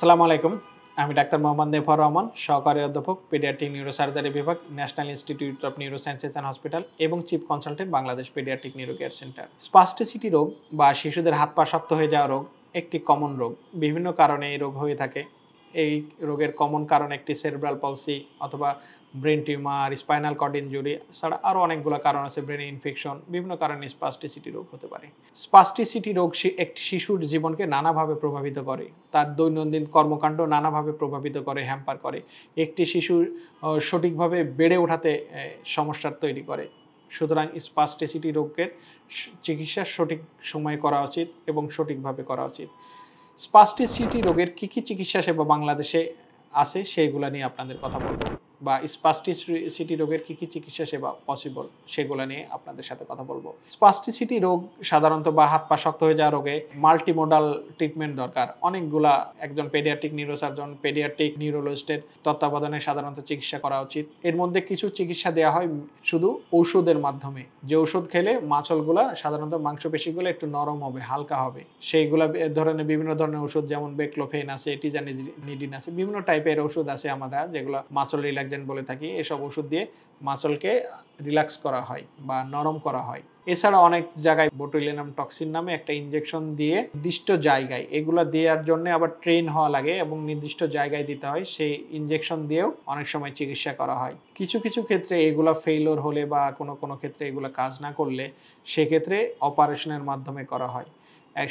আসসালামু আলাইকুম। আমি ডাক্তার মোহাম্মদ নেফর রহমান, সহকারী অধ্যাপক, পেডিয়াট্রিক নিউরোসার্জারি বিভাগ, national institute of neurosciences and hospital এবং chief consultant Bangladesh paediatric neuro care centre. Spasticity রোগ বা শিশুদের হাত পা শক্ত হয়ে যাওয়া রোগ একটি কমন রোগ। বিভিন্ন কারণে এই রোগ হয়ে থাকে। এই রোগের কমন কারণ একটি সেরেব্রাল পলসি অথবা brain tumour, spinal cord injury ছাড়া আরও অনেকগুলো কারণ আছে, ব্রেন ইনফেকশন, বিভিন্ন কারণে স্পাস্টিসিটি রোগ হতে পারে। স্পাস্টিসিটি রোগ একটি শিশুর জীবনকে নানাভাবে প্রভাবিত করে, তার দৈনন্দিন কর্মকাণ্ড নানাভাবে প্রভাবিত করে, হ্যাম্পার করে। একটি শিশুর সঠিকভাবে বেড়ে ওঠাতে সমস্যা তৈরি করে। সুতরাং স্পাস্টিসিটি রোগের চিকিৎসা সঠিক সময়ে করা উচিত এবং সঠিকভাবে করা উচিত। স্পাস্টিসিটি রোগের কী কী চিকিৎসা সেবা বাংলাদেশে আছে সেইগুলা নিয়ে আপনাদের কথা বলবো, বা স্পাস্টিসিটি রোগের কী কী চিকিৎসা সেবা পসিবল সেগুলো নিয়ে আপনাদের সাথে কথা বলবো। স্পাস্টিসিটি রোগ সাধারণত বা হাত পা শক্ত হয়ে যাওয়া রোগে মাল্টিমোডাল ট্রিটমেন্ট দরকার। অনেকগুলা একজন পেডিয়াট্রিক নিউরোসার্জন, পেডিয়াট্রিক নিউরোলজিস্টের তত্ত্বাবধানে সাধারণত চিকিৎসা করা উচিত। এর মধ্যে কিছু চিকিৎসা দেওয়া হয় শুধু ঔষধের মাধ্যমে, যে ঔষধ খেলে মাচলগুলা সাধারণত মাংসপেশিগুলো একটু নরম হবে, হালকা হবে, সেইগুলা ধরনের বিভিন্ন ধরনের ওষুধ যেমন বেক্লোফেন আছে, টিজানিডিন আছে, বিভিন্ন টাইপের ওষুধ আছে আমরা যেগুলো মাচল রিল্যাক্সেন্ট বলে থাকি। এসব ওষুধ দিয়ে মাচলকে রিল্যাক্স করা হয় বা নরম করা হয়। এছাড়া অনেক জায়গায় বোটুলিনাম টক্সিন নামে একটা ইনজেকশন দিয়ে নির্দিষ্ট জায়গায়, এগুলো দেওয়ার জন্য আবার ট্রেন হওয়া লাগে এবং নির্দিষ্ট জায়গায় দিতে হয়, সেই ইনজেকশন দিয়েও অনেক সময় চিকিৎসা করা হয়। কিছু কিছু ক্ষেত্রে এগুলো ফেইলিওর হলে বা কোনো ক্ষেত্রে এগুলো কাজ না করলে সেক্ষেত্রে অপারেশনের মাধ্যমে করা হয়।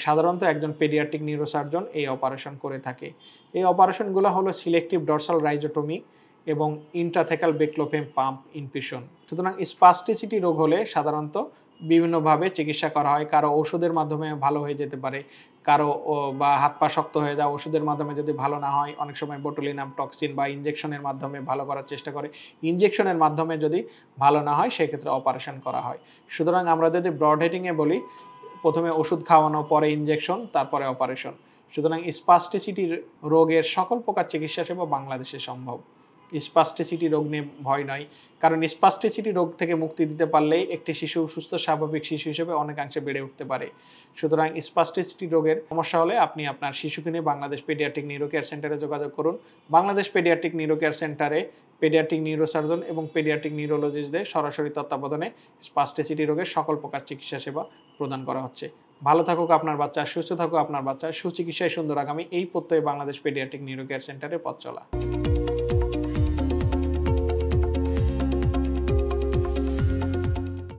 সাধারণত একজন পেডিয়াট্রিক নিউরোসার্জন এই অপারেশন করে থাকে। এই অপারেশনগুলো হলো সিলেক্টিভ ডরসাল রাইজোটমি এবং ইন্ট্রাথেকাল বেক্লোফেম পাম্প ইনফিউশন। সুতরাং স্পাস্টিসিটি রোগ হলে সাধারণত বিভিন্নভাবে চিকিৎসা করা হয়। কারো ওষুধের মাধ্যমে ভালো হয়ে যেতে পারে, কারো বা হাত পা শক্ত হয়ে যাওয়া ওষুধের মাধ্যমে যদি ভালো না হয়, অনেক সময় বোটুলিনাম টক্সিন বা ইনজেকশনের মাধ্যমে ভালো করার চেষ্টা করে। ইনজেকশনের মাধ্যমে যদি ভালো না হয় সেক্ষেত্রে অপারেশন করা হয়। সুতরাং আমরা যদি ব্রড হেডিংয়ে বলি, প্রথমে ওষুধ খাওয়ানো, পরে ইনজেকশন, তারপরে অপারেশন। সুতরাং স্পাস্টিসিটি রোগের সকল প্রকার চিকিৎসা সেবা বাংলাদেশে সম্ভব। স্পাস্টিসিটি রোগ নিয়ে ভয় নয়, কারণ স্পাস্টিসিটি রোগ থেকে মুক্তি দিতে পারলেই একটি শিশু সুস্থ স্বাভাবিক শিশু হিসেবে অনেকাংশে বেড়ে উঠতে পারে। সুতরাং স্পাস্টিসিটি রোগের সমস্যা হলে আপনি আপনার শিশুকে নিয়ে বাংলাদেশ পেডিয়াট্রিক নিউরো কেয়ার সেন্টারে যোগাযোগ করুন। বাংলাদেশ পেডিয়াট্রিক নিউরো কেয়ার সেন্টারে পেডিয়াট্রিক নিউরোসার্জন এবং পেডিয়াট্রিক নিউরোলজিস্টদের সরাসরি তত্ত্বাবধানে স্পাস্টিসিটি রোগের সকল প্রকার চিকিৎসা সেবা প্রদান করা হচ্ছে। ভালো থাকুক আপনার বাচ্চা, সুস্থ থাকুক আপনার বাচ্চা, সুচিকিৎসায় সুন্দর আগামী, এই প্রত্যয়ে বাংলাদেশ পেডিয়াট্রিক নিউরো কেয়ার সেন্টারের পথ চলা।